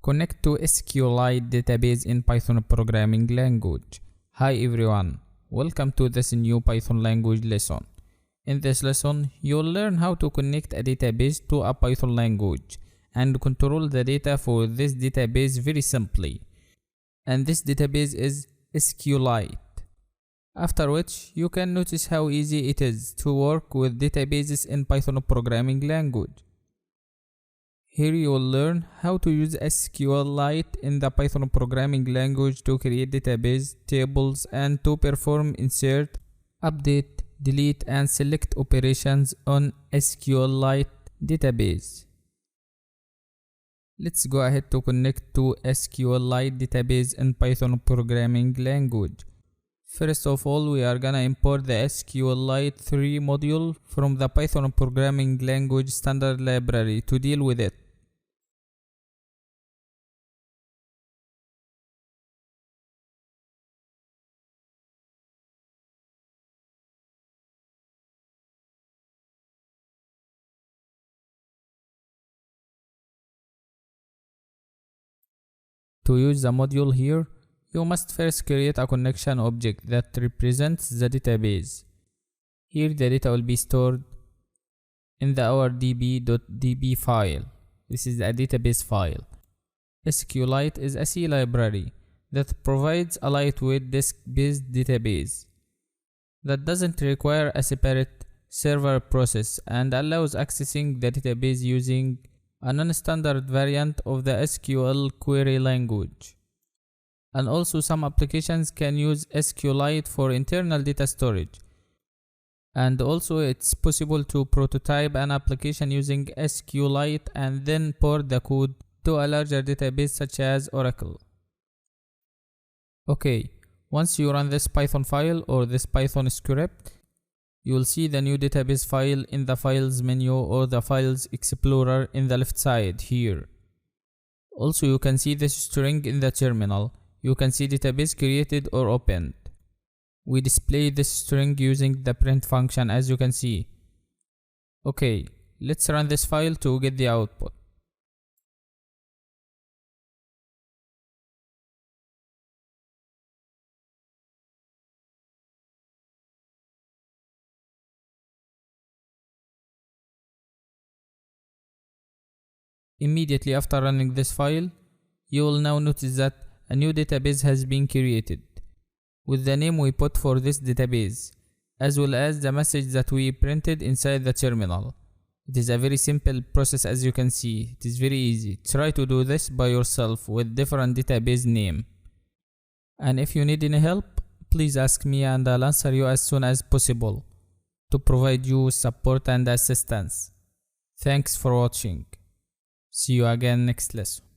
Connect to SQLite database in Python programming language. Hi everyone, welcome to this new Python language lesson. In this lesson, you'll learn how to connect a database to a Python language and control the data for this database very simply. And this database is SQLite. After which, you can notice how easy it is to work with databases in Python programming language. Here you will learn how to use SQLite in the Python programming language to create database tables and to perform insert, update, delete and select operations on SQLite database. Let's go ahead to connect to SQLite database in Python programming language. First of all, we are gonna import the SQLite 3 module from the Python programming language standard library to deal with it. To use the module here, you must first create a connection object that represents the database. Here the data will be stored in the our.db file. This is a database file. SQLite is a C library that provides a lightweight disk-based database that doesn't require a separate server process and allows accessing the database using a non-standard variant of the SQL query language. And also some applications can use SQLite for internal data storage. And also it's possible to prototype an application using SQLite and then port the code to a larger database such as Oracle. Okay, once you run this Python file or this Python script, you will see the new database file in the Files menu or the Files Explorer in the left side here. Also, you can see this string in the terminal. You can see database created or opened. We display this string using the print function as you can see. Okay, let's run this file to get the output. Immediately after running this file, you will now notice that a new database has been created with the name we put for this database, as well as the message that we printed inside the terminal. It is a very simple process as you can see. It is very easy. Try to do this by yourself with different database name. And if you need any help, please ask me and I'll answer you as soon as possible to provide you with support and assistance. Thanks for watching. See you again next lesson.